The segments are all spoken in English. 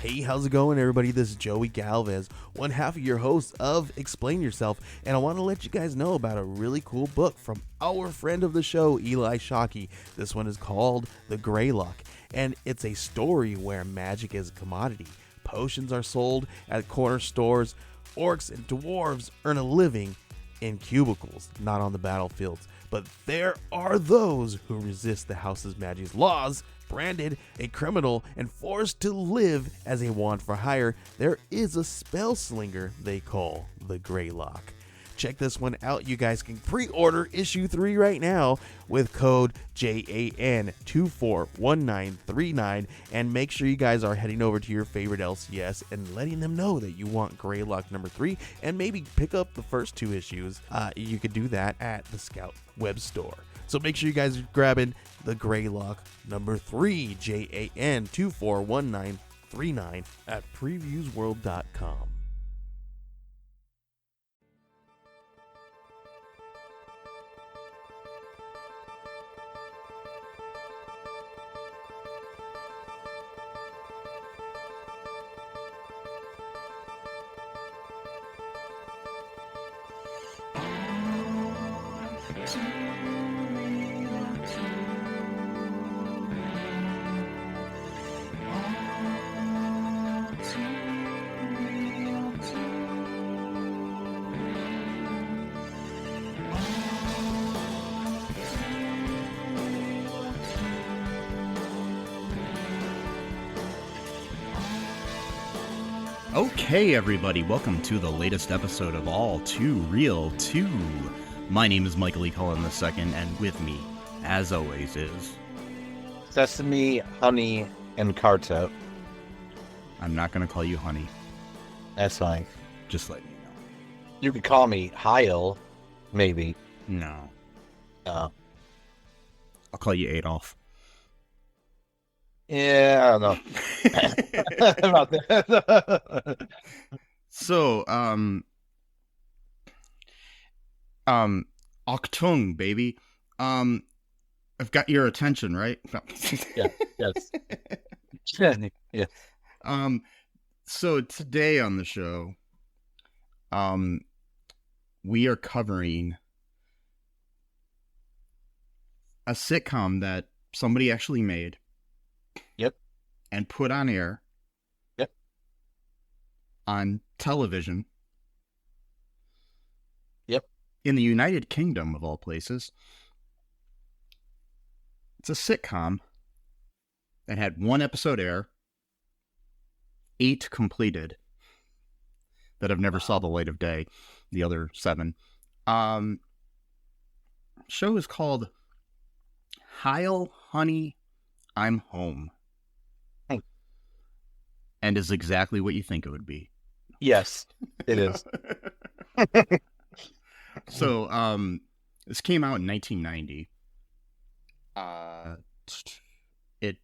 Hey, how's it going, everybody? This is Joey Galvez, one half of your host of Explain Yourself, and I want to let you guys know about a really cool book from our friend of the show, Eli Shockey. This one is called The Greylock, and it's a story where magic is a commodity. Potions are sold at corner stores. Orcs and dwarves earn a living in cubicles, not on the battlefields. But there are those who resist the house's magic's laws. Branded a criminal and forced to live as a wand for hire, there is a spell slinger they call the Greylock. Check this one out. You guys can pre-order issue 3 right now with code JAN241939, and make sure you guys are heading over to your favorite LCS and letting them know that you want Greylock number 3, and maybe pick up the first 2 issues. You could do that at the Scout web store. So make sure you guys are grabbing the Greylock number 3, JAN241939 at previewsworld.com. Okay, everybody, welcome to the latest episode of All Too Real 2. My name is Michael E. Cullen II, and with me, as always, is... Sesame, Honey, and Carto. I'm not going to call you Honey. That's fine. Just letting you know. You could call me Heil, maybe. No. Uh, I'll call you Adolf. Yeah, I don't know. About that. So, Achtung, baby. I've got your attention, right? No. Yeah, yes. Yeah. So today on the show, we are covering a sitcom that somebody actually made. Yep. And put on air. Yep. On television. Yep. In the United Kingdom, of all places. It's a sitcom that had 1 episode air, 8 completed that have never saw the light of day, the other 7. Show is called Heil, Honey, I'm Home. Hey. And is exactly what you think it would be. Yes, it is. So, this came out in 1990. It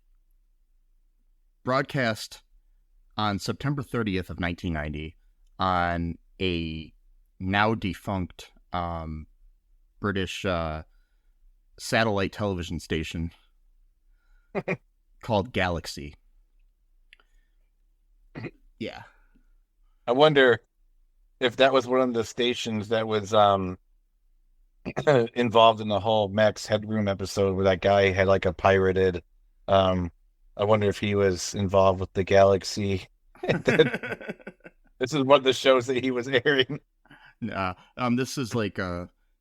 broadcast on September 30th of 1990 on a now defunct British satellite television station called Galaxy. Yeah. I wonder if that was one of the stations that was involved in the whole Max Headroom episode where that guy had like a pirated. I wonder if he was involved with the Galaxy. This is one of the shows that he was airing. This is like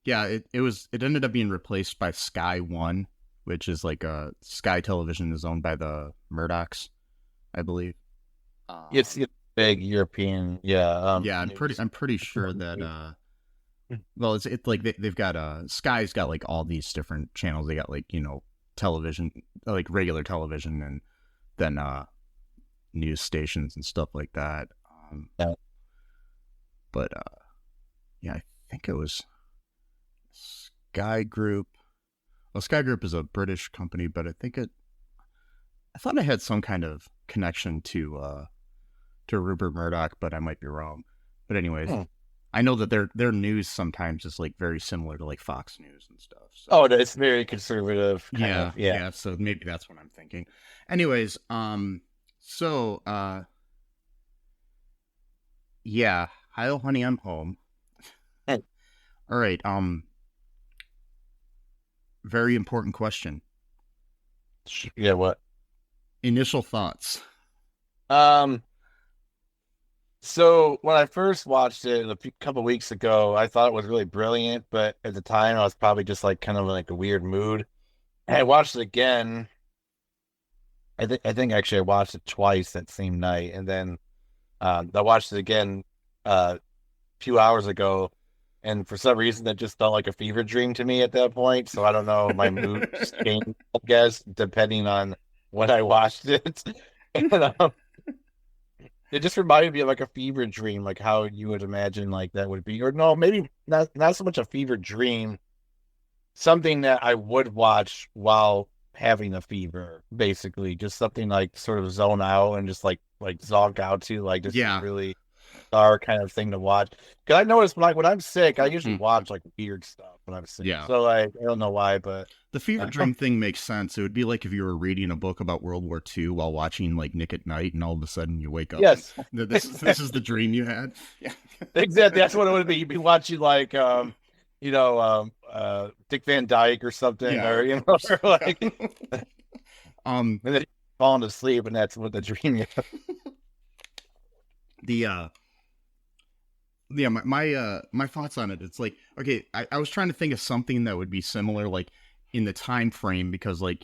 it ended up being replaced by Sky One, which is like Sky Television is owned by the Murdochs, I believe. It's big European, yeah. I'm pretty sure that well, it's like they've got Sky's got like all these different channels. They got like, television, like regular television, and then news stations and stuff like that. Yeah. But I think it was Sky Group. Well, Sky Group is a British company, but I thought it had some kind of connection to Rupert Murdoch, but I might be wrong. But anyways, I know that their news sometimes is like very similar to like Fox News and stuff. So. Oh, it's very conservative. Yeah. So maybe that's what I'm thinking. Anyways, so Yeah. Heil, honey, I'm home. Hey. All right. Very important question. Yeah, what? Initial thoughts. Um, so when I first watched it couple weeks ago, I thought it was really brilliant, but at the time I was probably just like kind of like a weird mood. And I watched it again. I think actually I watched it twice that same night, and then I watched it again a few hours ago, and for some reason that just felt like a fever dream to me at that point. So I don't know, my mood just changed, I guess, depending on when I watched it. And, it just reminded me of like a fever dream, like how you would imagine like that would be, or no, maybe not so much a fever dream, something that I would watch while having a fever, basically, just something like sort of zone out and just like zonk out to, like just Yeah. really dark kind of thing to watch. Because I notice when I'm sick, I usually watch like weird stuff when I'm sick. Yeah. So like I don't know why, but the fever dream thing makes sense. It would be like if you were reading a book about World War II while watching like Nick at Night, and all of a sudden you wake up. Yes, this is the dream you had. Yeah, exactly. That's what it would be. You'd be watching like Dick Van Dyke or something, Yeah, or or like and then falling asleep, and that's what the dream is. My thoughts on it. It's like, okay, I was trying to think of something that would be similar, like in the time frame, because like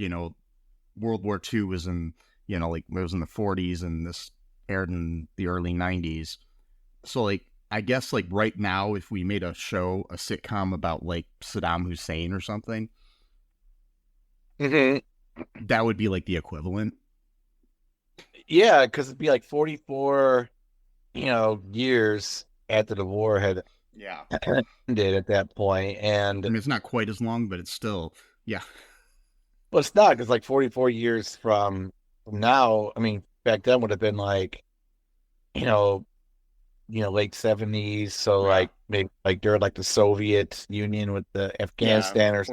World War II was in like it was in the 40s, and this aired in the early 90s. So like I guess like right now, if we made a sitcom about like Saddam Hussein or something, that would be like the equivalent. Yeah, because it'd be like 44, years after the war had ended at that point, and I mean, it's not quite as long, but it's still well, it's not, because like 44 years from now. I mean, back then would have been like, late 70s. So like maybe like during like the Soviet Union with the Afghanistan, or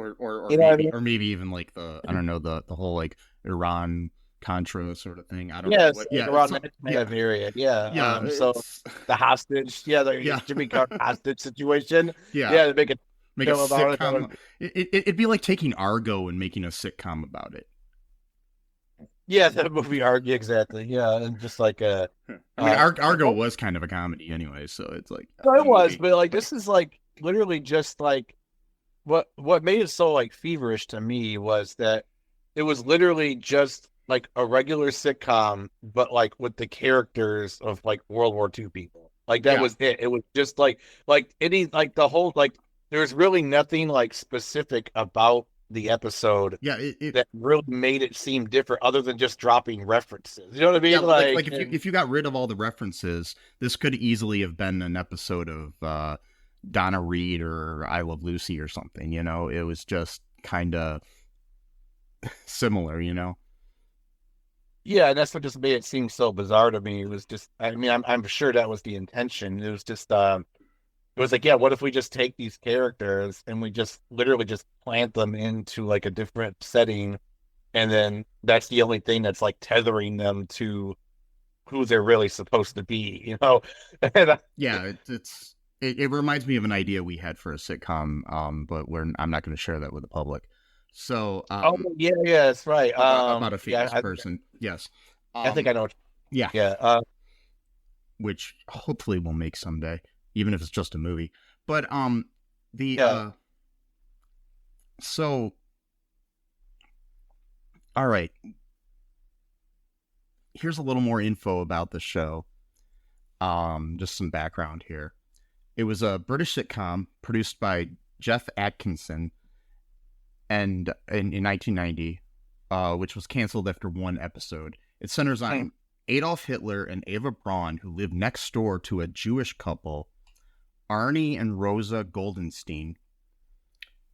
you know what I mean? Or maybe even like the the whole like Iran Contra sort of thing. I don't know. Like around that kind of area. Yeah. So the hostage, the Jimmy Carter hostage situation. To make a sitcom. It'd be like taking Argo and making a sitcom about it. Yeah, that movie Argy, exactly. Yeah, and just like I mean, Argo was kind of a comedy anyway, so it's like it was, but like this is like literally just like what made it so like feverish to me was that it was literally just like a regular sitcom, but like with the characters of like World War II people. Like that was it. It was just like any like the whole like there's really nothing like specific about the episode that really made it seem different other than just dropping references. You know what I mean? Yeah, like if you got rid of all the references, this could easily have been an episode of Donna Reed or I Love Lucy or something. It was just kind of similar. Yeah, and that's what just made it seem so bizarre to me. It was just, I mean, I'm sure that was the intention. It was just, it was like, what if we just take these characters and we just literally just plant them into like a different setting, and then that's the only thing that's like tethering them to who they're really supposed to be, And, it reminds me of an idea we had for a sitcom, but I'm not going to share that with the public. So, that's right. About a famous person, yes. I think I know. Which hopefully we'll make someday, even if it's just a movie. But so, all right. Here's a little more info about the show. Just some background here. It was a British sitcom produced by Jeff Atkinson, and in 1990, which was canceled after one episode. It centers on Adolf Hitler and Eva Braun, who live next door to a Jewish couple, Arny and Rosa Goldenstein.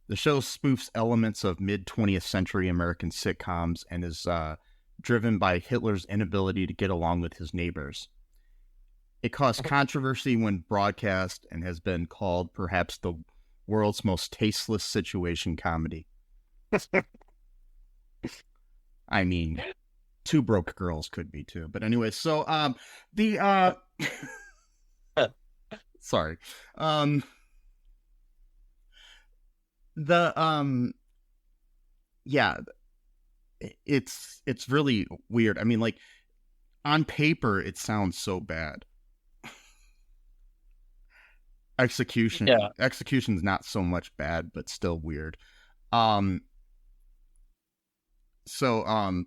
The show spoofs elements of mid-20th century American sitcoms and is driven by Hitler's inability to get along with his neighbors. It caused controversy when broadcast and has been called perhaps the world's most tasteless situation comedy. I mean, Two Broke Girls could be too. But anyway, so Sorry. The yeah, it's really weird. I mean, like, on paper it sounds so bad. Execution's not so much bad, but still weird. So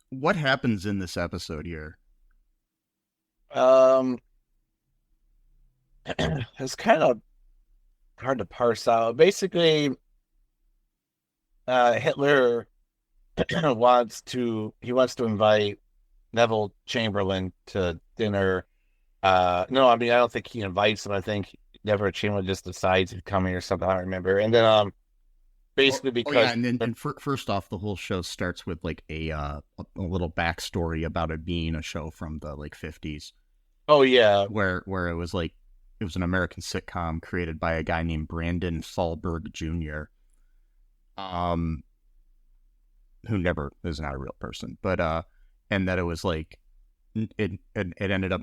what happens in this episode here? It's kind of hard to parse out. Basically, Hitler wants to invite Neville Chamberlain to dinner. No, I mean, I don't think he invites him. I think Neville Chamberlain just decides he's coming or something. I don't remember. And then basically because and first off, the whole show starts with like a little backstory about it being a show from the like 50s. Oh yeah, where it was like it was an American sitcom created by a guy named Brandon Thalberg Jr. Who never is not a real person, but and that it was like it ended up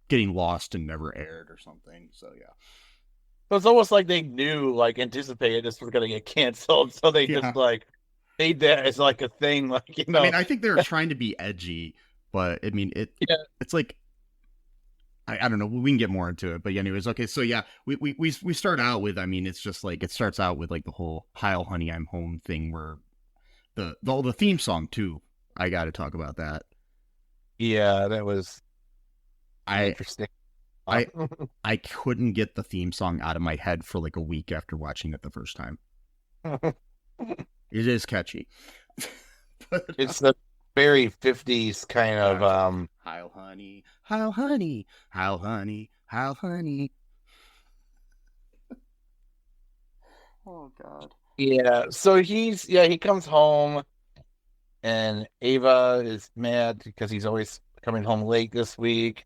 getting lost and never aired or something. So yeah. So it's almost like they knew, like, anticipated this was going to get canceled, so they just like made that as like a thing, like, you know. I mean, I think they were trying to be edgy, but I mean, it's like I don't know. We can get more into it, but anyways, okay. So yeah, we start out with. I mean, it's just like it starts out with like the whole "Heil, honey, I'm home" thing, where the theme song too. I got to talk about that. Yeah, that was interesting. I couldn't get the theme song out of my head for like a week after watching it the first time. It is catchy. But, it's the very 50s kind of Heil, honey, Heil, honey, Heil, honey, Heil, honey. Oh God. Yeah, so he comes home and Ava is mad because he's always coming home late this week.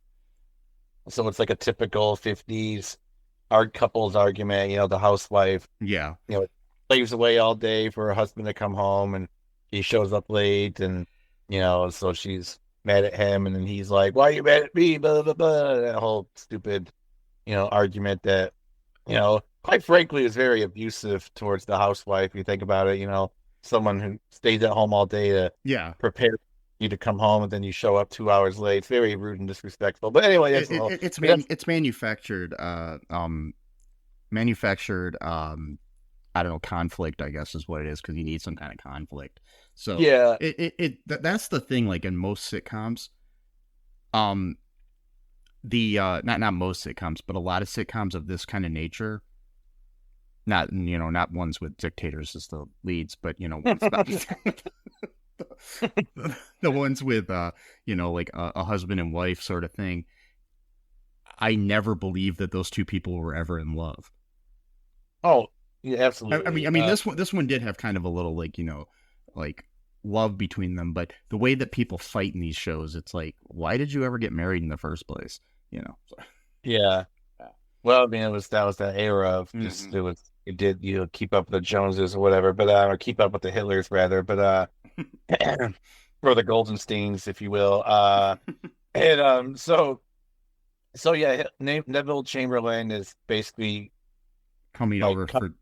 So it's like a typical 50s couples argument, you know, the housewife, slaves away all day for her husband to come home and he shows up late and, you know, so she's mad at him and then he's like, why are you mad at me? Blah, blah, blah. That whole stupid, you know, argument that, you know, quite frankly is very abusive towards the housewife. You think about it, you know, someone who stays at home all day to prepare you to come home and then you show up 2 hours late. It's very rude and disrespectful. But anyway, it's manufactured I don't know, conflict, I guess is what it is, because you need some kind of conflict. So yeah, that's the thing. Like in most sitcoms, not most sitcoms, but a lot of sitcoms of this kind of nature. Not ones with dictators as the leads, but ones the ones with like a husband and wife sort of thing. I never believed that those two people were ever in love. Oh, yeah, absolutely. I mean, this one did have kind of a little like love between them, but the way that people fight in these shows, it's like, why did you ever get married in the first place? So. Yeah. Well, I mean, that was that era of just it did keep up with the Joneses or whatever, but or keep up with the Hitlers rather, but or the Goldensteins, if you will. And so yeah, Neville Chamberlain is basically coming over for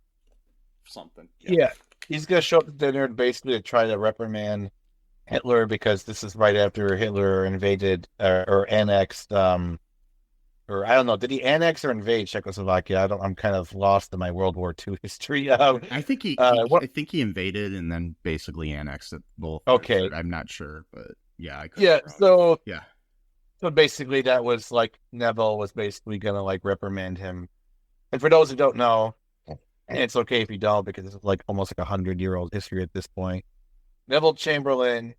something. Yeah, he's gonna show up at dinner basically to try to reprimand Hitler because this is right after Hitler invaded or annexed. Or I don't know, did he annex or invade Czechoslovakia? I'm kind of lost in my World War II history. I think he invaded and then basically annexed it both. Okay, I'm not sure, but yeah, So basically that was like Neville was basically gonna like reprimand him. And for those who don't know, and it's okay if you don't because it's like almost like 100-year-old history at this point. Neville Chamberlain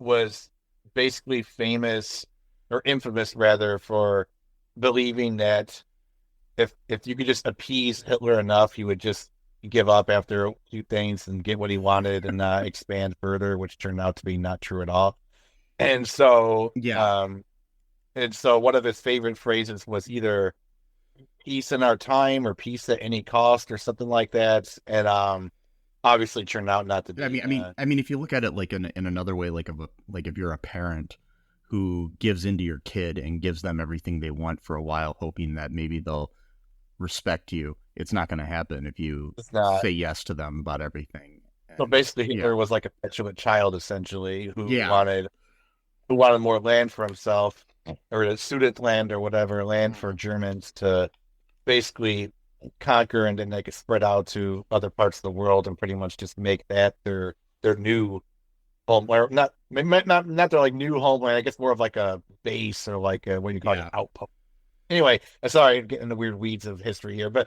was basically famous or infamous rather for believing that if you could just appease Hitler enough, he would just give up after a few things and get what he wanted and expand further, which turned out to be not true at all. And so, one of his favorite phrases was either "peace in our time" or "peace at any cost" or something like that. And obviously, turned out not to be. I mean, if you look at it like in another way, like if you're a parent who gives into your kid and gives them everything they want for a while, hoping that maybe they'll respect you. It's not going to happen if you It's not. say yes to them about everything. So And, basically, Hitler was like a petulant child, essentially, who Yeah. wanted more land for himself, or a student land or whatever, land for Germans to basically conquer, and then they could spread out to other parts of the world and pretty much just make that their new homeland. Not their like new homeland. I guess more of like a base, or like a, what do you call it, an outpost. Anyway, sorry, I'm getting in the weird weeds of history here, but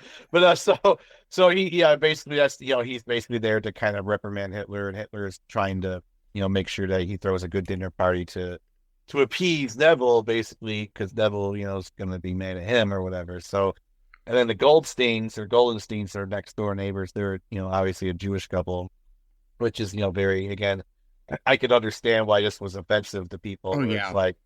so he basically that's he's basically there to kind of reprimand Hitler, and Hitler is trying to make sure that he throws a good dinner party to appease Neville, basically, because Neville is going to be mad at him or whatever. So, and then the Goldensteins are next door neighbors. They're obviously a Jewish couple, which is very, again, I could understand why this was offensive to people. Oh, yeah. It's like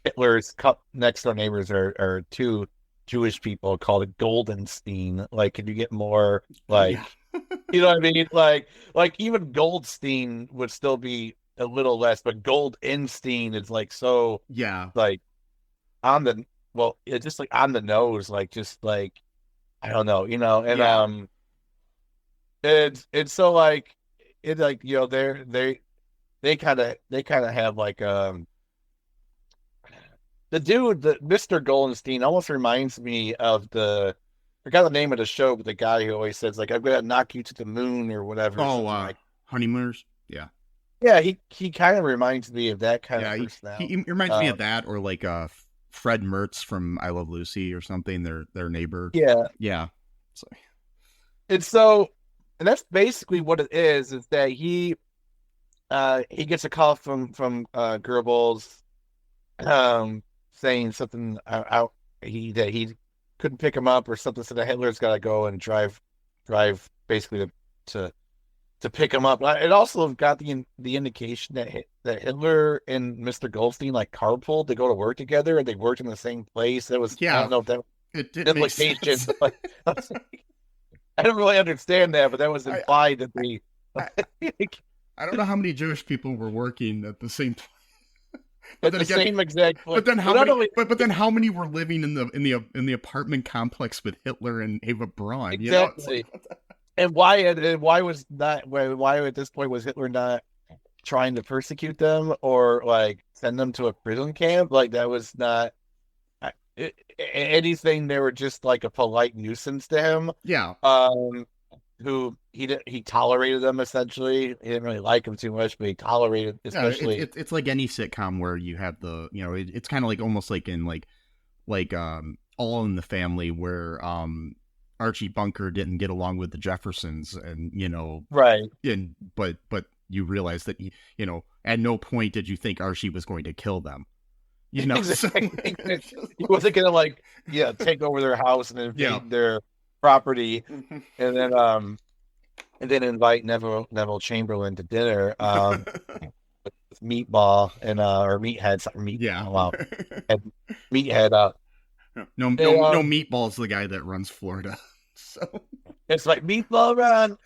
Hitler's next door neighbors are two Jewish people called a Goldenstein. Like, can you get more like, you know what I mean? Like even Goldstein would still be a little less, but Goldenstein is like so like on the it's just like on the nose, like just like I don't know, and it's so like it like they kind of have like the dude, the Mr. Goldenstein almost reminds me of I forgot the name of the show, but the guy who always says like, "I'm gonna knock you to the moon" or whatever. Like Honeymooners. Yeah. Yeah, he kind of reminds me of that kind of personality. He reminds me of that, or like Fred Mertz from I Love Lucy or something. Their neighbor. Yeah. So, and that's basically what it is that he gets a call from Goebbels, saying something out that he couldn't pick him up or something, so that Hitler's got to go and drive basically to pick him up. It also got the indication that Hitler and Mr. Goldstein like carpooled to go to work together, and they worked in the same place. That was I don't know if that implication. I don't really understand that, but that was implied that they. I don't know how many Jewish people were working at the same time. Same exact place. But then how many? But then how many were living in the apartment complex with Hitler and Eva Braun? Exactly. And why at this point was Hitler not trying to persecute them or like send them to a prison camp? Like that was not anything. They were just like a polite nuisance to him. Yeah. Who he tolerated them essentially. He didn't really like them too much, but he tolerated, especially. It's like any sitcom where you have the it's kind of like almost like in like All in the Family, where Archie Bunker didn't get along with the Jeffersons, and right. And but you realize that at no point did you think Archie was going to kill them. Exactly. He wasn't gonna take over their house and invade their property, and then invite Neville Chamberlain to dinner with Meatball and or Meathead, something Meat. Yeah. Wow. And Meathead. No, Meatball's the guy that runs Florida. So it's like Meatball run.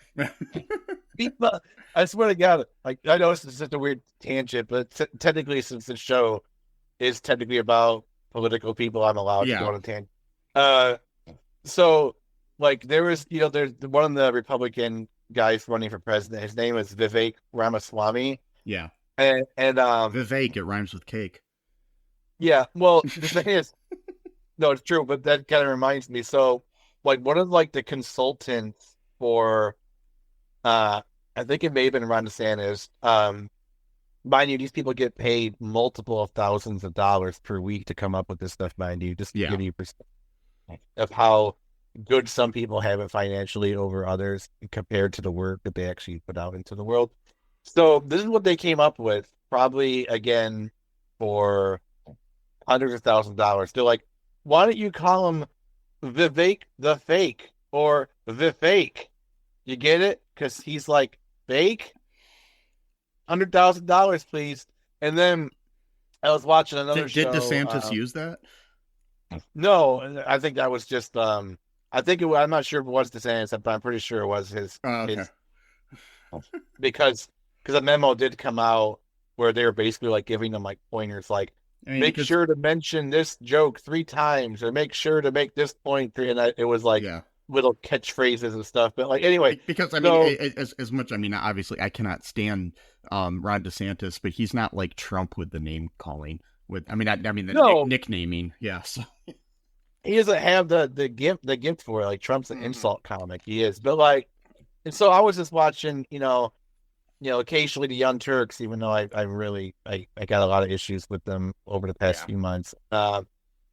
Meatball. I swear to God, like I know this is such a weird tangent, but technically, since the show is technically about political people, I'm allowed to go on a tangent. So like there was, there's one of the Republican guys running for president. His name is Vivek Ramaswamy. Yeah. And Vivek, it rhymes with cake. Yeah. Well, the thing is, no, it's true, but that kind of reminds me. So, like, one of like the consultants for, I think it may have been Ron DeSantis. Mind you, these people get paid multiple of thousands of dollars per week to come up with this stuff. Mind you, just to give you perspective of how good some people have it financially over others compared to the work that they actually put out into the world. So this is what they came up with, probably again for hundreds of thousands of dollars. They're like, why don't you call him Vivek the Fake or Vivek? You get it? Because he's like fake. $100,000, please. And then I was watching another show. Did DeSantis use that? No, I think that was just. I think I'm not sure if it was DeSantis, but I'm pretty sure it was his. Okay. Because a memo did come out where they were basically like giving them like pointers, like I mean, make sure to mention this joke 3 times, or make sure to make this point three. And it was like yeah. little catchphrases and stuff. But like anyway, Because I mean, so as much, I mean, obviously, I cannot stand Ron DeSantis, but he's not like Trump with the name calling. With I mean, the no, nicknaming. Yeah, so. he doesn't have the gift for it. Like Trump's an Mhm. insult comic. He is, but like, and so I was just watching, occasionally the Young Turks, even though I really I got a lot of issues with them over the past Yeah. few months. But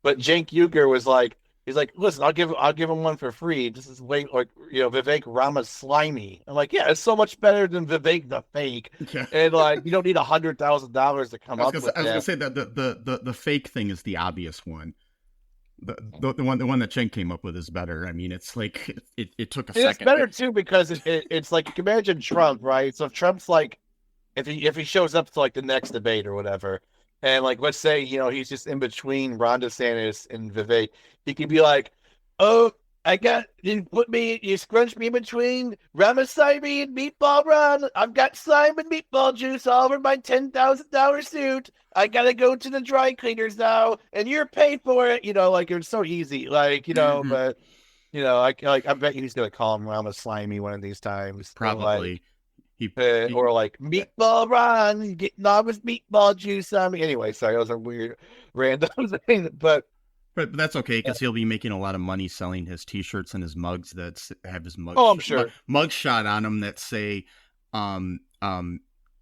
Cenk Uygur was like, he's like, listen, I'll give him one for free. This is way like Vivek Ramaswamy. I'm like, yeah, it's so much better than Vivek the fake. Yeah. And like, you don't need $100,000 to come up with I was that. gonna say that the fake thing is the obvious one. The one that Chen came up with is better. I mean, it's like it took a second. It's better too because it's like, you can imagine Trump, right? So if Trump's like, if he shows up to like the next debate or whatever, and like let's say he's just in between Ron DeSantis and Vivek, he could be like, "Oh, you scrunch me in between Ramaswamy and Meatball Ron. I've got slime and meatball juice all over my $10,000 suit. I gotta go to the dry cleaners now, and you're paid for it." Like it's so easy, like Mhm. but I bet he's gonna call him Ramaswamy one of these times, Probably. or like Meatball Ron getting on with meatball juice on me. Anyway, sorry, those are weird, random things, but that's okay because he'll be making a lot of money selling his T-shirts and his mugs that have his I'm sure. mug shot on them that say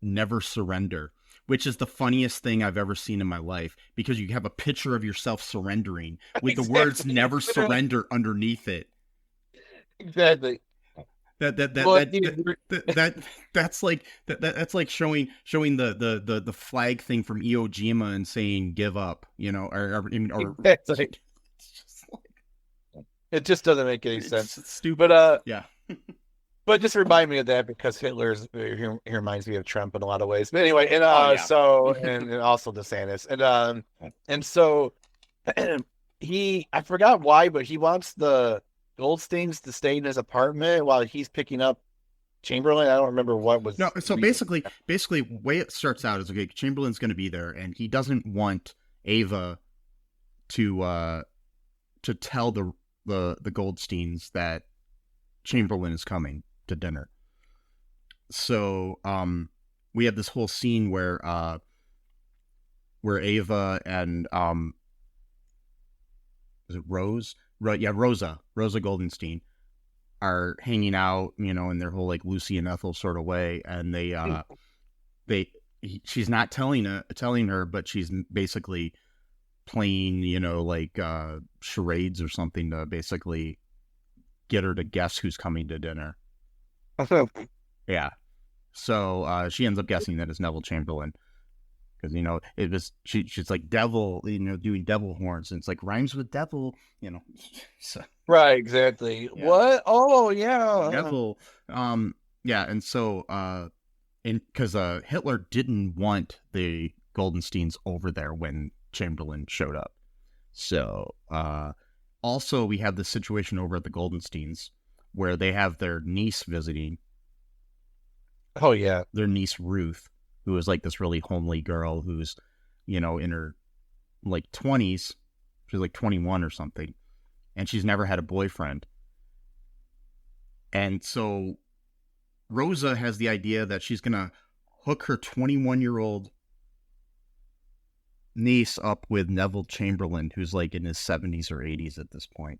"Never surrender," which is the funniest thing I've ever seen in my life because you have a picture of yourself surrendering with the words "Never surrender" underneath it. Exactly. That's like that's like showing the flag thing from Iwo Jima and saying "give up," or Exactly. It just doesn't make any sense. It's stupid. But yeah. But just remind me of that because he reminds me of Trump in a lot of ways. But anyway, and yeah. so and also DeSantis, and so I forgot why, but he wants the Goldsteins to stay in his apartment while he's picking up Chamberlain. I don't remember what was. No, so basically, the way it starts out is, okay, Chamberlain's going to be there, and he doesn't want Ava to tell the Goldsteins that Chamberlain is coming to dinner. So we have this whole scene where Ava and is it Rose? Rosa Goldenstein are hanging out, in their whole like Lucy and Ethel sort of way, and she's not telling her, but she's basically playing, like charades or something to basically get her to guess who's coming to dinner. Yeah. So she ends up guessing that it's Neville Chamberlain. Because, it was, she's like devil, doing devil horns, and it's like rhymes with devil, so. Right, exactly. Yeah. What? Oh, yeah. Devil. Yeah, and so, because Hitler didn't want the Goldensteins over there when Chamberlain showed up. So, also we have this situation over at the Goldensteins where they have their niece visiting. Oh, yeah. Their niece, Ruth, who is like this really homely girl who's, in her like 20s. She's like 21 or something. And she's never had a boyfriend. And so Rosa has the idea that she's going to hook her 21-year-old niece up with Neville Chamberlain, who's like in his 70s or 80s at this point.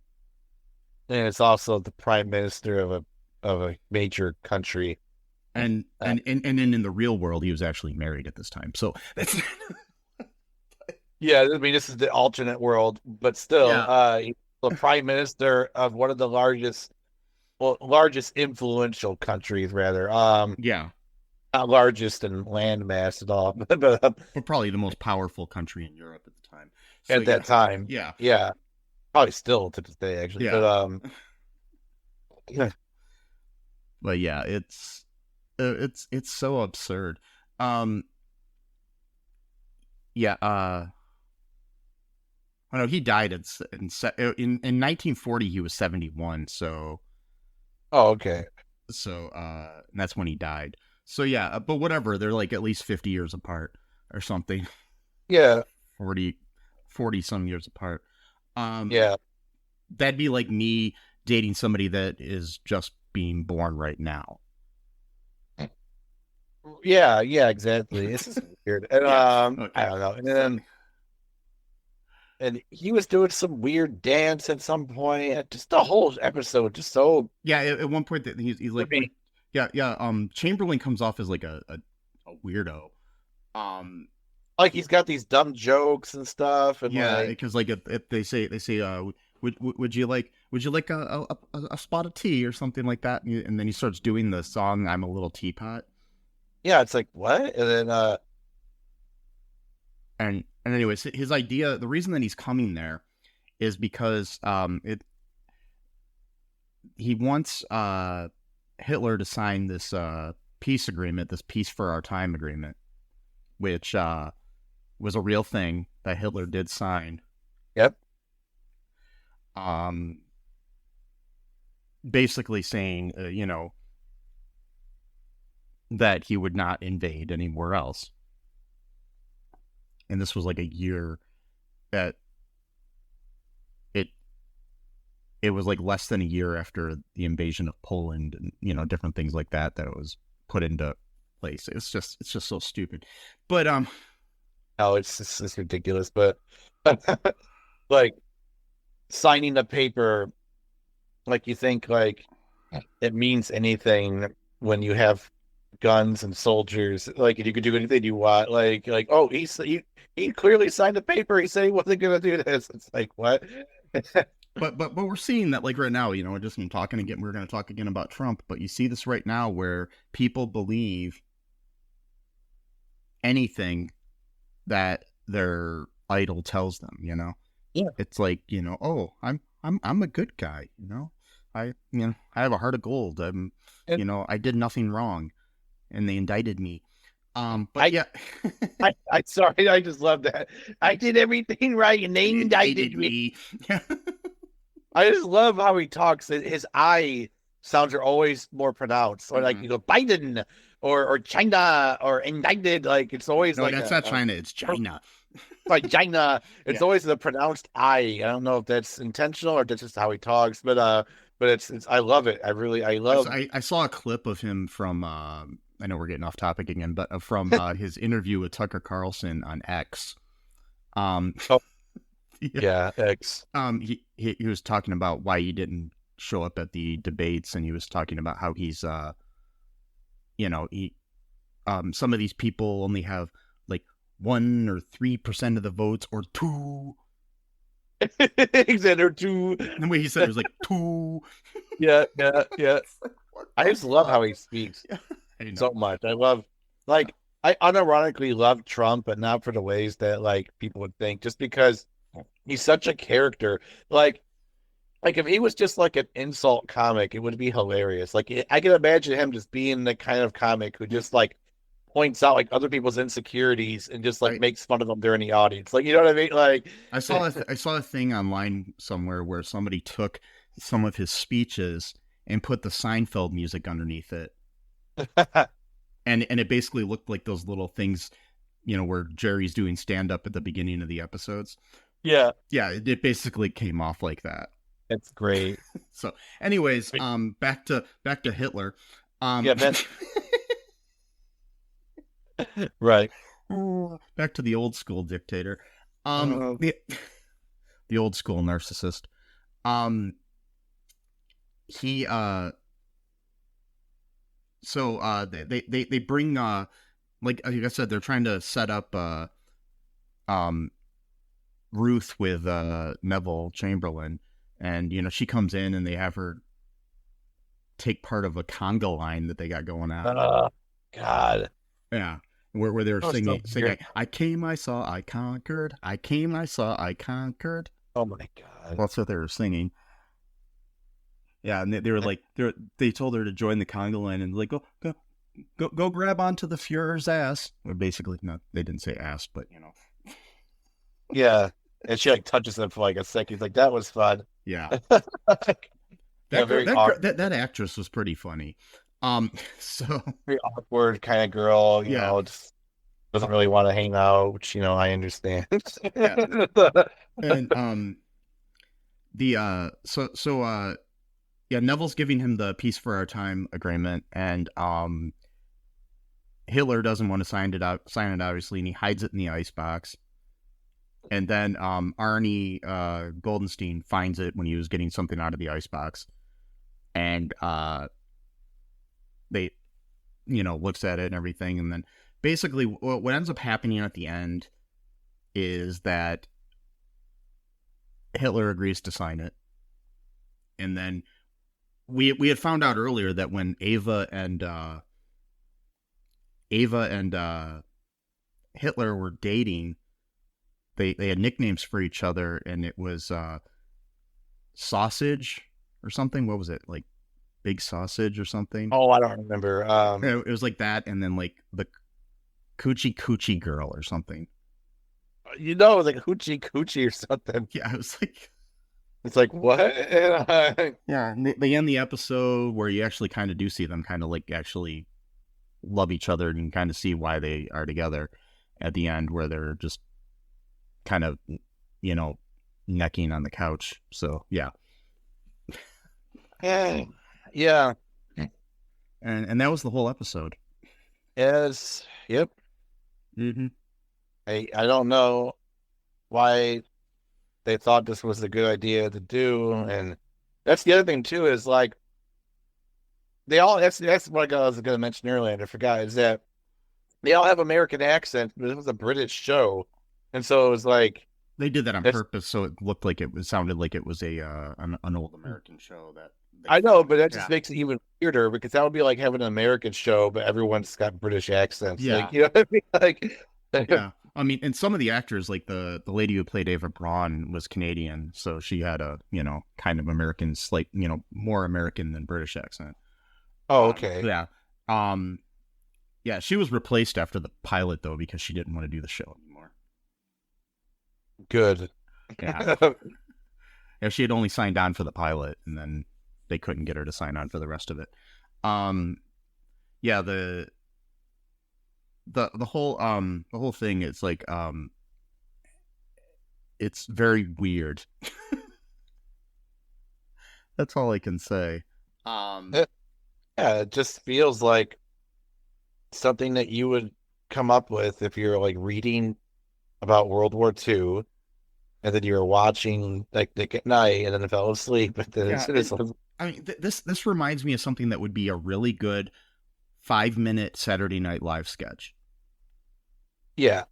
And it's also the prime minister of a major country. And then in the real world, he was actually married at this time. So that's... Yeah, I mean, this is the alternate world, but still, the prime minister of one of the largest influential countries, rather. Yeah. Not largest in land mass at all, but probably the most powerful country in Europe at the time. So, at that time. Yeah. Yeah. Probably still to this day, actually. Yeah. But, but yeah, it's so absurd. Yeah. Oh no, he died in 1940. He was 71. So. Oh, okay. So, and that's when he died. So yeah, but whatever. They're like at least 50 years apart or something. Yeah. 40 some years apart. Yeah. That'd be like me dating somebody that is just being born right now. Yeah, exactly. This is weird. And Okay. I don't know. And he was doing some weird dance at some point. And just the whole episode, just so at one point that he's like, Chamberlain comes off as like a weirdo. Like he's got these dumb jokes and stuff. And because like if they say would you like a spot of tea or something like that, and then he starts doing the song "I'm a Little Teapot." Yeah, it's like what? And then and anyways, his idea, the reason that he's coming there is because he wants Hitler to sign this peace agreement, this peace for our time agreement, which was a real thing that Hitler did sign. Yep. Basically saying, that he would not invade anywhere else. And this was like a year that it was like less than a year after the invasion of Poland and, different things like that it was put into place. It's just so stupid. But, it's ridiculous. But like signing the paper, like you think like it means anything when you have guns and soldiers, like you could do anything you want, like oh he clearly signed the paper, he said he wasn't gonna do this. It's like what? but we're seeing that like right now, we're just talking again, we're going to talk again about Trump, but you see this right now where people believe anything that their idol tells them. It's like, oh, I'm a good guy, I have a heart of gold, I did nothing wrong and they indicted me. But I sorry, I just love that. I did everything right and they indicted me. I just love how he talks. His I sounds are always more pronounced. Or like Biden or China or indicted. Like it's always like that's not China, it's China. Like China. It's always the pronounced I. I don't know if that's intentional or that's just how he talks, but it's I love it. I saw a clip of him from I know we're getting off topic again, but from his interview with Tucker Carlson on X. X. He was talking about why he didn't show up at the debates, and he was talking about how he's some of these people only have like 1 or 3% of the votes, or 2. Or 2. The way he said it was like 2. Yeah. I just love how he speaks so much. I unironically love Trump, but not for the ways that like people would think, just because he's such a character. Like if he was just like an insult comic, it would be hilarious. Like I can imagine him just being the kind of comic who just like points out like other people's insecurities and just like makes fun of them during the audience. Like, you know what I mean? Like I saw a thing online somewhere where somebody took some of his speeches and put the Seinfeld music underneath it. and it basically looked like those little things, where Jerry's doing stand up at the beginning of the episodes. Yeah. It basically came off like that. It's great. So, anyways, back to Hitler. Right. Back to the old school dictator. The old school narcissist. He they bring like I said, they're trying to set up Ruth with Neville Chamberlain, and she comes in and they have her take part of a conga line that they got going on. God. Yeah. Where they're singing, I came, I saw, I conquered. I came, I saw, I conquered. Oh my God. That's what they were singing. Yeah, and they were like, they told her to join the conga line and like, go grab onto the Fuhrer's ass. Or basically, not, they didn't say ass, but Yeah, and she like touches him for like a second. He's like, that was fun. Yeah. That that actress was pretty funny. So very awkward kind of girl, you know. doesn't really want to hang out, which I understand. Yeah. And Neville's giving him the Peace for Our Time agreement, and Hitler doesn't want to sign it obviously, and he hides it in the icebox. And then Arny Goldenstein finds it when he was getting something out of the icebox, and they looks at it and everything, and then basically what ends up happening at the end is that Hitler agrees to sign it. And then we had found out earlier that when Ava and Hitler were dating, they had nicknames for each other, and it was Sausage or something. What was it, like Big Sausage or something? Oh, I don't remember. It was like that, and then like the Coochie Girl or something. It was like Hoochie Coochie or something. Yeah, I was like, it's like, what? Yeah, and they end the episode where you actually kind of do see them kind of like actually love each other, and kind of see why they are together at the end, where they're just kind of, necking on the couch. So, yeah. Yeah. And that was the whole episode. Yes. Yep. Mm-hmm. I don't know why they thought this was a good idea to do, and that's the other thing too, is like they all that's what I was going to mention earlier and I forgot, is that they all have American accents, but it was a British show, and so it was like they did that on purpose, so it looked like sounded like it was an old American show. That I know, but that just makes it even weirder, because that would be like having an American show, but everyone's got British accents. Yeah, like, you know what I mean? Like, yeah. I mean, and some of the actors, like the lady who played Ava Braun, was Canadian, so she had a kind of American, slight more American than British accent. Oh, okay. Yeah. Yeah, she was replaced after the pilot though, because she didn't want to do the show anymore. Good. Yeah. Yeah, she had only signed on for the pilot, and then they couldn't get her to sign on for the rest of it. Yeah, the whole thing is like it's very weird. That's all I can say. Yeah, it just feels like something that you would come up with if you're like reading about World War II, and then you're watching like Nick at Night, and then fell asleep. But then I mean, this reminds me of something that would be a really good 5-minute Saturday Night Live sketch. Yeah.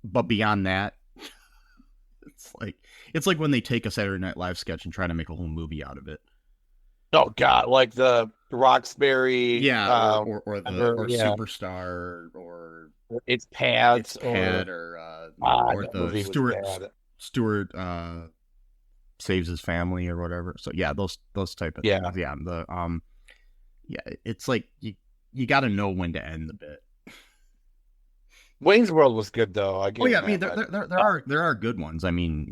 But beyond that, it's like when they take a Saturday Night Live sketch and try to make a whole movie out of it. Oh God, like the Roxbury, or Superstar, or It's Pads, or the Stuart saves his family or whatever. So yeah, those type of things. Yeah, it's like you got to know when to end the bit. Wayne's World was good though. I mean there are good ones. I mean,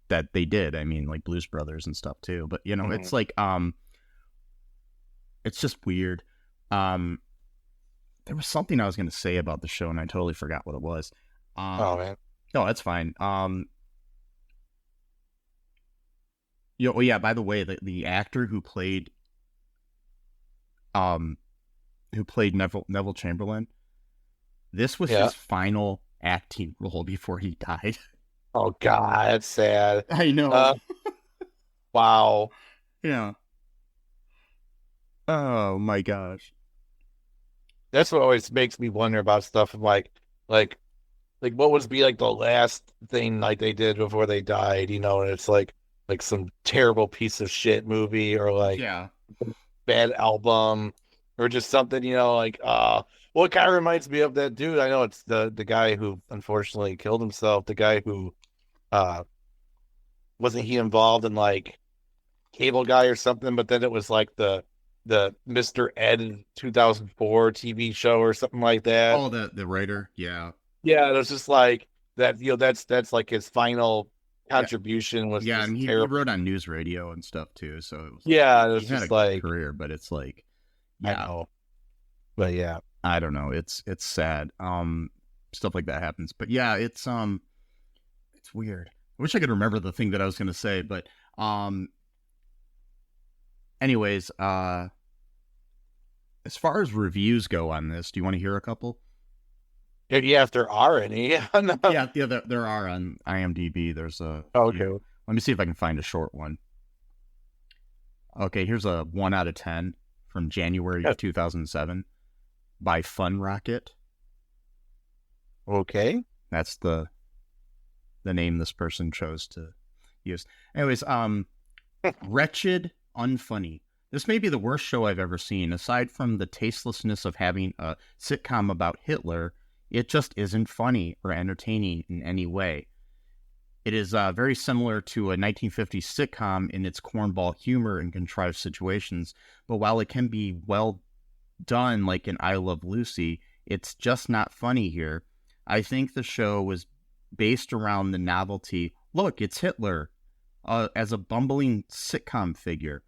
that they did. I mean, like Blues Brothers and stuff too. But it's like it's just weird. There was something I was going to say about the show, and I totally forgot what it was. Oh man, no, that's fine. Well, yeah. By the way, the actor who played Neville Chamberlain, this was his final acting role before he died. Oh God, that's sad. I know. Wow. Yeah. Oh my gosh. That's what always makes me wonder about stuff. Like what would be like the last thing like they did before they died? And it's like some terrible piece of shit movie, or like bad album, or just something. Well, it kind of reminds me of that dude. I know it's the guy who unfortunately killed himself. The guy who wasn't he involved in like Cable Guy or something? But then it was like the Mr. Ed 2004 TV show or something like that. Oh, the writer, yeah. Yeah, it was just like that. That's like his final contribution was. Yeah, and he wrote on news radio and stuff too. So it was it was he had just a like career, but it's like, I know. But yeah, I don't know. It's sad. Stuff like that happens. But yeah, it's weird. I wish I could remember the thing that I was going to say, but anyways, as far as reviews go on this, do you want to hear a couple? Yeah, if there are any. No. Yeah, there are on IMDb. There's a Okay. Let me see if I can find a short one. Okay, here's a 1 out of 10 from January of 2007 by Fun Rocket. Okay. That's the name this person chose to use. Anyways, wretched, unfunny. This may be the worst show I've ever seen. Aside from the tastelessness of having a sitcom about Hitler, it just isn't funny or entertaining in any way. It is very similar to a 1950s sitcom in its cornball humor and contrived situations, but while it can be well done like in I Love Lucy, it's just not funny here. I think the show was based around the novelty, look, it's Hitler, as a bumbling sitcom figure,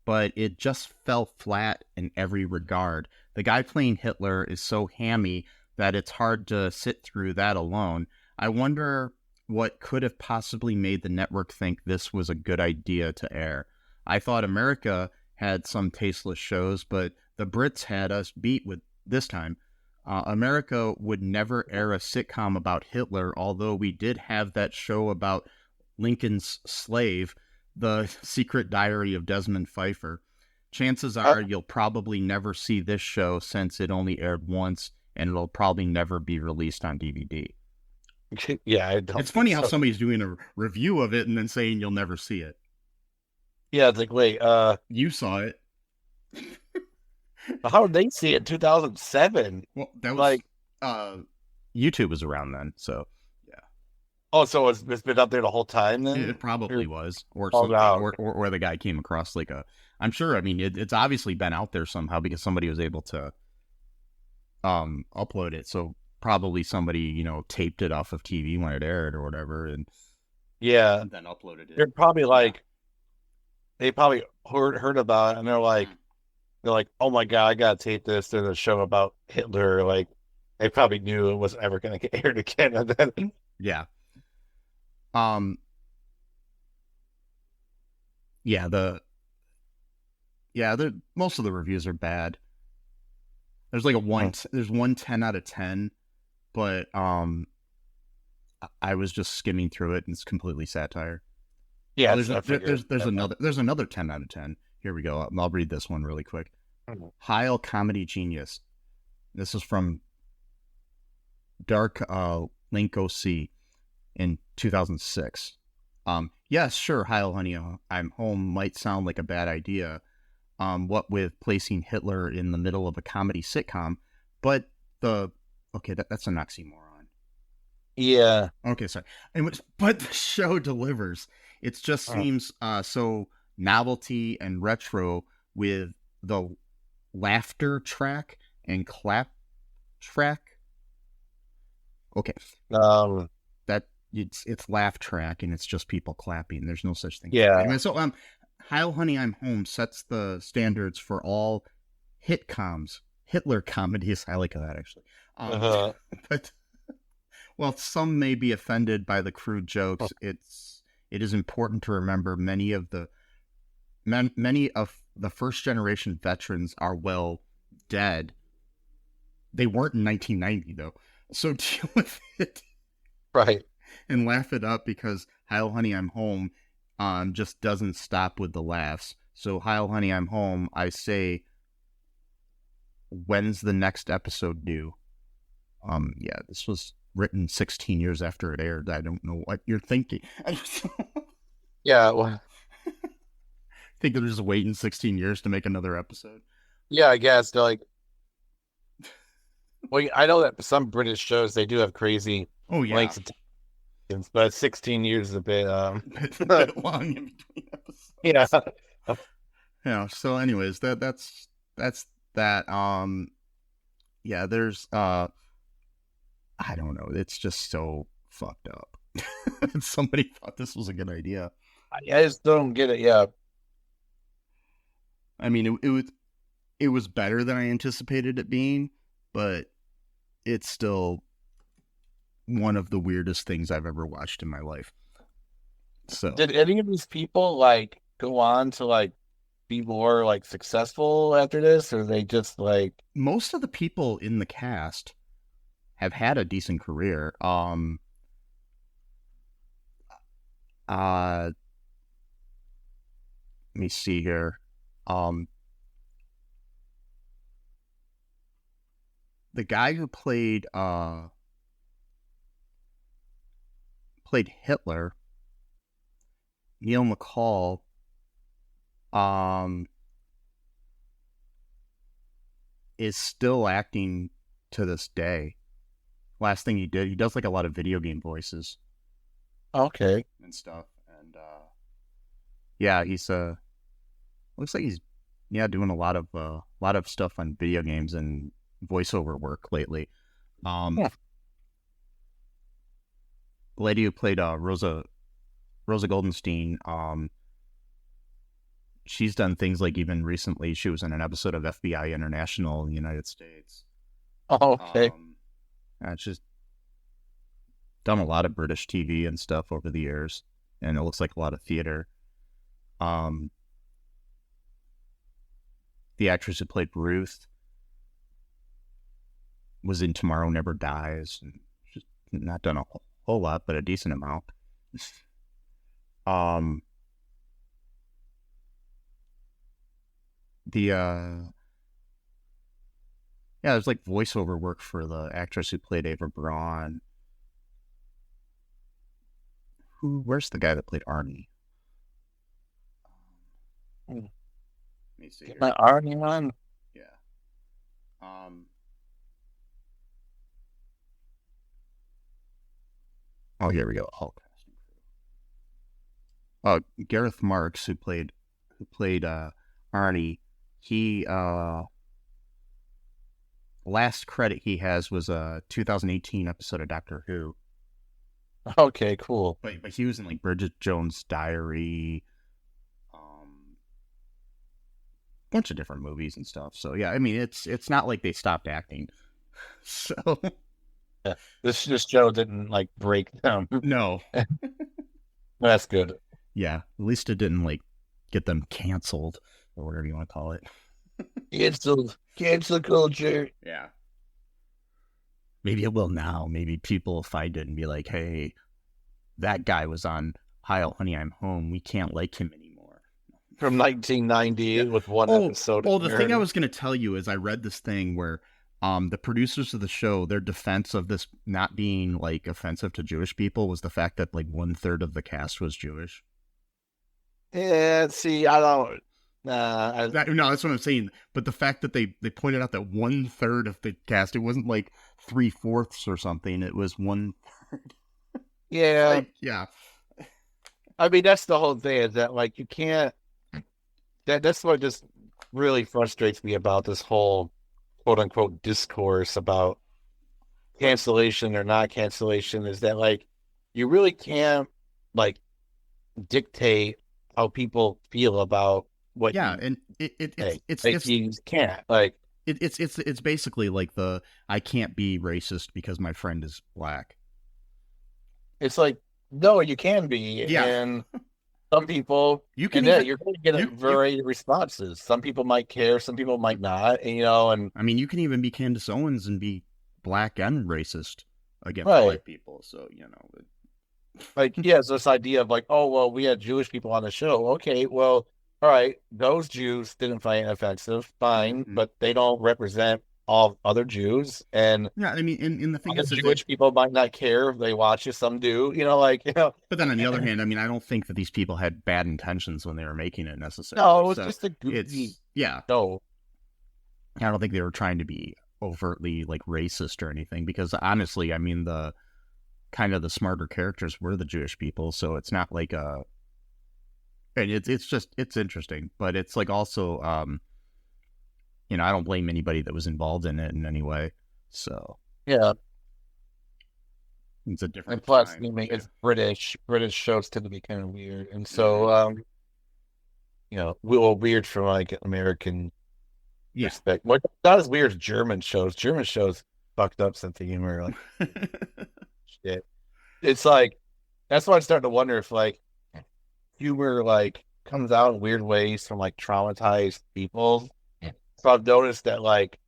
but it just fell flat in every regard. The guy playing Hitler is so hammy that it's hard to sit through that alone. I wonder what could have possibly made the network think this was a good idea to air. I thought America had some tasteless shows, but the Brits had us beat with this time. America would never air a sitcom about Hitler, although we did have that show about Lincoln's slave, The Secret Diary of Desmond Pfeiffer. Chances are you'll probably never see this show since it only aired once, and it'll probably never be released on DVD. Yeah, I don't. It's funny how somebody's doing a review of it and then saying you'll never see it. Yeah, it's like, wait, You saw it. how did they see it in 2007? Well, that was Like, YouTube was around then, so oh, so it's been up there the whole time then? it probably was, or Oh, something, wow. or the guy came across like a. I'm sure. I mean, it's obviously been out there somehow because somebody was able to upload it. So probably somebody taped it off of TV when it aired or whatever, and Yeah, then uploaded it. they're probably like, they probably heard about it, and they're like, oh my God, I gotta tape this. There's a show about Hitler. Like, they probably knew it wasn't ever gonna get aired again. And then, Yeah. Most of the reviews are bad. There's like there's one 10 out of 10, but I was just skimming through it and it's completely satire. yeah, There's another 10 out of 10. Here we go. I'll read this one really quick. Mhm. Heil Comedy Genius. This is from Dark Link OC in 2006. Yes, sure, Heil Honey, I'm Home might sound like a bad idea. What with placing Hitler in the middle of a comedy sitcom, but that's an oxymoron. Yeah. Okay, sorry. But the show delivers. It just seems so novelty and retro with the laughter track and clap track. Okay. That it's laugh track and it's just people clapping. There's no such thing. Yeah. Anyway, so Heil Honey, I'm Home sets the standards for all Hitler comedies. I like that actually. But while some may be offended by the crude jokes, it is important to remember many of the first generation veterans are well dead. They weren't in 1990 though, so deal with it, Right. and laugh it up because Heil Honey, I'm Home just doesn't stop with the laughs. So Heil Honey, I'm Home, I say, when's the next episode due? Yeah, this was written 16 years after it aired. I don't know what you're thinking. Yeah. Well, Think they're just waiting 16 years to make another episode? yeah, I guess they're like, well, I know that some British shows, they do have crazy Oh yeah, lengths of time, but 16 years is a bit, a bit long in between episodes. yeah. Yeah. So, anyways, that's that. Yeah. There's I don't know. It's just so fucked up. Somebody thought this was a good idea. I just don't get it. Yeah. I mean, it was better than I anticipated it being, but it's still one of the weirdest things I've ever watched in my life. So, Did any of these people like go on to like be more like successful after this, or they just like most of the people in the cast have had a decent career. Let me see here. The guy who played Hitler, Neil McCall, is still acting to this day. Last thing he did, he does like a lot of video game voices okay? and stuff. And yeah, he's looks like he's doing a lot of stuff on video games and voiceover work lately. Yeah. The lady who played Rosa Goldenstein, she's done things like even recently she was in an episode of FBI International in the United States. Oh, okay. She's done a lot of British TV and stuff over the years, and it looks like a lot of theater. The actress who played Ruth was in Tomorrow Never Dies, and she's not done a whole lot, but a decent amount. There's like voiceover work for the actress who played Ava Braun. Where's the guy that played Arny? Let me see. Get my Arny on. Yeah. Oh, here we go. All casting crew. Gareth Marks, who played Arny. He last credit he has was a 2018 episode of Doctor Who. Okay, cool. But he was in like Bridget Jones' Diary, bunch of different movies and stuff. So yeah, I mean it's not like they stopped acting. So yeah, this show didn't like break them. No, That's good. Yeah, at least it didn't like get them canceled or whatever you want to call it. Cancel culture. Yeah. Maybe it will now. Maybe people will find it and be like, hey, that guy was on Heil, Honey, I'm Home. We can't like him anymore. From 1990 with one episode. Oh, the thing I was going to tell you is I read this thing where the producers of the show, their defense of this not being like offensive to Jewish people was the fact that like 1/3 of the cast was Jewish. Yeah, see, I don't... no, that's what I'm saying. But the fact that they pointed out that 1/3 of the cast, it wasn't like 3/4 or something. It was 1/3. Yeah. Like, yeah. I mean, that's the whole thing is that like you can't... That's what just really frustrates me about this whole quote unquote discourse about cancellation or not cancellation is that like you really can't like dictate how people feel about what and it's you can't like it's basically like the I can't be racist because my friend is black. It's like no, you can be, and some people you're going to get a variety of responses. Some people might care, some people might not, and I mean you can even be Candace Owens and be black and racist against white people, so like so this idea of like, oh well, we had Jewish people on the show. Okay, well, all right, those Jews didn't find it offensive, fine, but they don't represent all other Jews, and I mean, and the thing is, Jewish people might not care if they watch it. Some do, But then on the other hand, I mean, I don't think that these people had bad intentions when they were making it necessarily. No, it was just a goofy. No, I don't think they were trying to be overtly like racist or anything. Because honestly, I mean, the kind of the smarter characters were the Jewish people, so it's not like a. And it's interesting, but it's like also, I don't blame anybody that was involved in it in any way. So yeah, it's a different. And plus, it's British. British shows tend to be kind of weird, and so weird from like American Yeah. respect. What not as weird as German shows. German shows fucked up sense of humor. Like shit. It's like that's why I'm starting to wonder if like humor like comes out in weird ways from like traumatized people. So I've noticed that like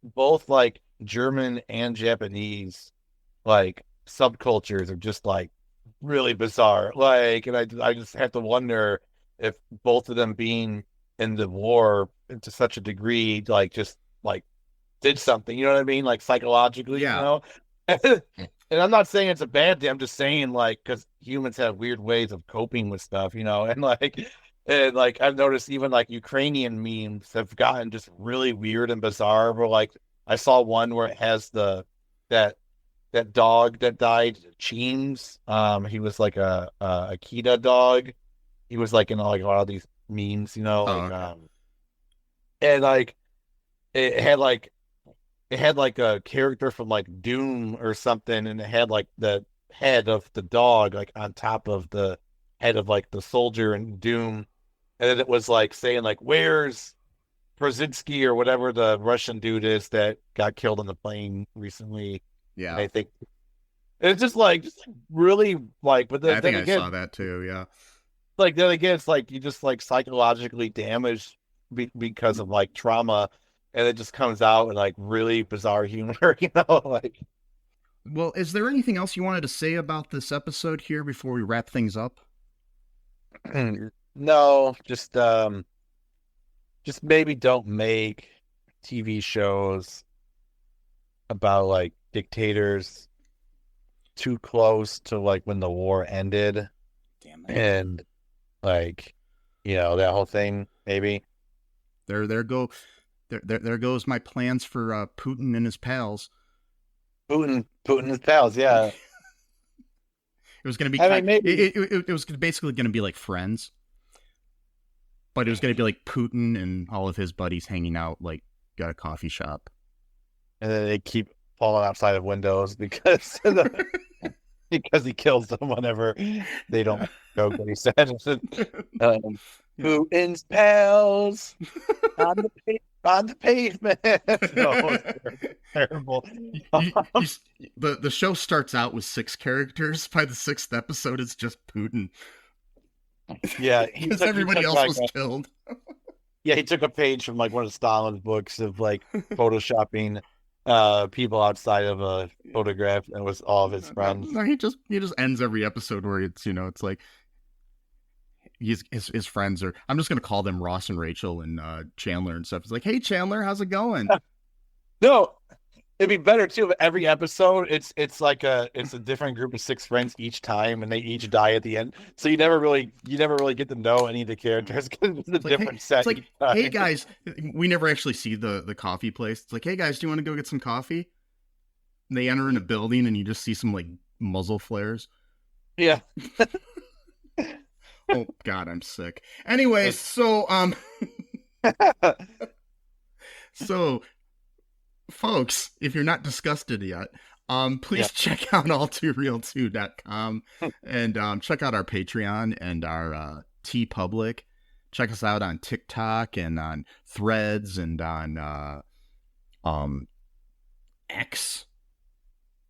both like German and Japanese like subcultures are just like really bizarre. Like, and I just have to wonder if both of them being in the war to such a degree, like just like did something, you know what I mean? Like psychologically, Yeah. you know? And I'm not saying it's a bad thing. I'm just saying like, cause humans have weird ways of coping with stuff, you know? And like I've noticed even like Ukrainian memes have gotten just really weird and bizarre. Where like I saw one where it has that that dog that died, Cheems. He was like a Akita dog. He was like in like a lot of these memes, you know, Oh, like okay. and like it had like it had like a character from like Doom or something, and it had like the head of the dog like on top of the head of like the soldier in Doom, and then it was like saying like, "Where's Brzezinski or whatever the Russian dude is that got killed on the plane recently?" And Yeah. I think it's just like really like, but I then think I again, saw that too. Yeah. like then again, it's like you just like psychologically damaged because of like trauma, and it just comes out in like really bizarre humor, you know, like. Well, is there anything else you wanted to say about this episode here before we wrap things up? No, just maybe don't make TV shows about like dictators too close to like when the war ended Damn it. and like that whole thing maybe. There go there goes my plans for Putin and his pals. Putin his pals, yeah. It was going to be I mean maybe it was basically going to be like Friends, but it was going to be like Putin and all of his buddies hanging out like at a coffee shop. and then they keep falling outside of windows because because he kills them whenever they don't go what he said. Um, Putin's pals on the pavement. No, it's terrible. The show starts out with 6 characters. By the 6th episode, it's just Putin. Yeah, because everybody else was killed. Yeah, he took a page from like one of Stalin's books of like photoshopping people outside of a photograph, and it was all of his friends. No, he just ends every episode where it's like his friends are. I'm just gonna call them Ross and Rachel and Chandler and stuff. It's like, hey Chandler, how's it going? No, it'd be better too. But every episode, it's a different group of 6 friends each time, and they each die at the end. So you never really get to know any of the characters because it's a different set. It's like, hey guys, we never actually see the coffee place. It's like, hey guys, do you want to go get some coffee? And they enter in a building, and you just see some like muzzle flares. Yeah. Oh God, I'm sick. Anyway, so so folks, if you're not disgusted yet, please check out all2real2.com and check out our Patreon and our TeePublic. Check us out on TikTok and on Threads and on X.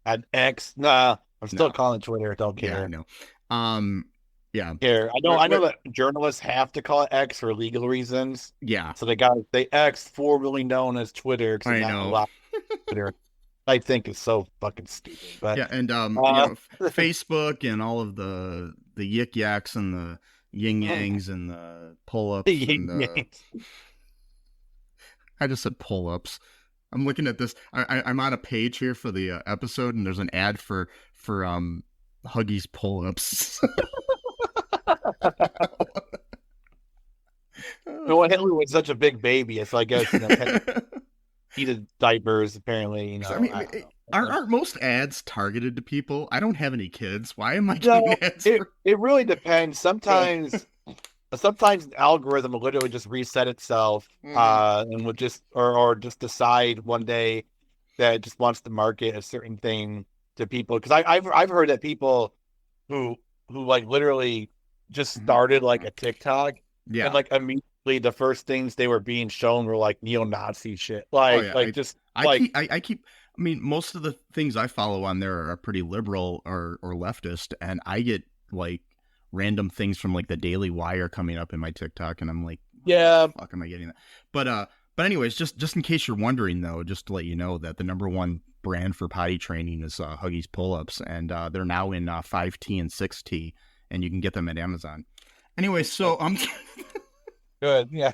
On X? Nah, I'm still calling Twitter. Don't care. Yeah, I know. Yeah. Care. I know that journalists have to call it X for legal reasons. Yeah. So they X, formerly known as Twitter. I know. A lot of Twitter, I think, is so fucking stupid. But yeah, and Facebook and all of the yik yaks and the yin yangs and the pull ups. I just said pull ups. I'm looking at this. I'm on a page here for the episode, and there's an ad for Huggies pull ups. No, Hitler was such a big baby, so I guess heated diapers. Apparently, I mean, aren't most ads targeted to people? I don't have any kids. Why am I getting ads? It really depends. Sometimes the algorithm will literally just reset itself, and will just or just decide one day that it just wants to market a certain thing to people. Because I've heard that people who like literally just started like a TikTok, and like immediately basically the first things they were being shown were like neo-Nazi shit. Like, I mean, most of the things I follow on there are pretty liberal or leftist, and I get like random things from like the Daily Wire coming up in my TikTok, and I'm like, yeah, what the fuck am I getting that? But anyways, just in case you're wondering though, just to let you know that the number one brand for potty training is Huggies Pull-Ups, and they're now in 5T and 6T, and you can get them at Amazon. Anyway, so good, yeah.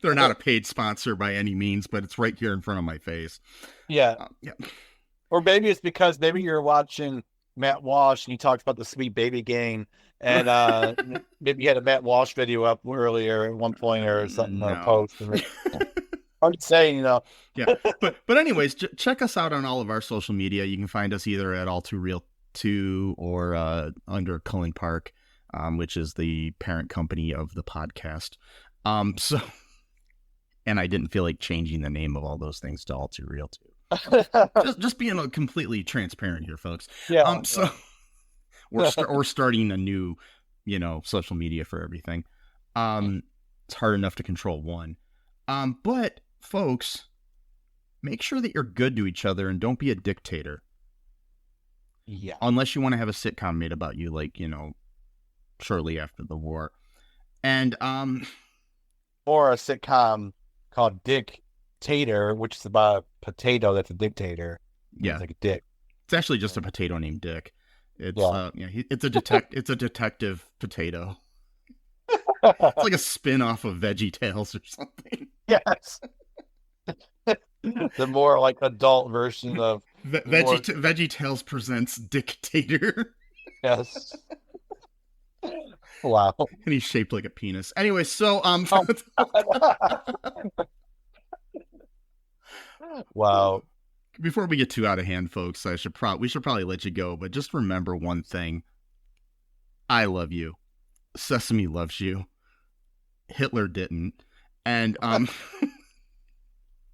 They're not a paid sponsor by any means, but it's right here in front of my face. Yeah. Yeah. Or maybe it's because maybe you're watching Matt Walsh and he talks about the Sweet Baby Gang, and maybe you had a Matt Walsh video up earlier at one point or something, or a post. I'm just saying, you know. Yeah. But anyways, check us out on all of our social media. You can find us either at All Too Real 2 or under Cullen Park, which is the parent company of the podcast. So, and I didn't feel like changing the name of all those things to All Too Real 2. just being completely transparent here, folks. Yeah. So we're starting a new, social media for everything. It's hard enough to control one. But folks, make sure that you're good to each other and don't be a dictator. Yeah. Unless you want to have a sitcom made about you, like, shortly after the war. And or a sitcom called Dick Tater, which is about a potato that's a dictator. Yeah. It's like a dick. It's actually just a potato named Dick. It's it's a detective potato. It's like a spin-off of Veggie Tales or something. Yes. The more like adult version of Veggie Tales presents Dictator. Yes. Wow. And he's shaped like a penis. Anyway, so wow. Before we get too out of hand, folks, we should probably let you go, but just remember one thing. I love you. Sesame loves you. Hitler didn't. And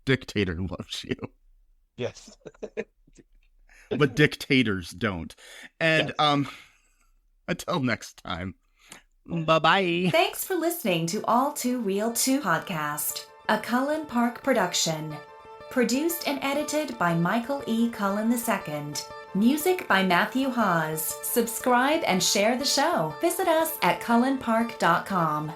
Dictator loves you. Yes. But dictators don't. And until next time. Bye-bye. Thanks for listening to All Too Real 2 podcast, a Cullen Park production. Produced and edited by Michael E. Cullen II. Music by Matthew Hawes. Subscribe and share the show. Visit us at cullenpark.com.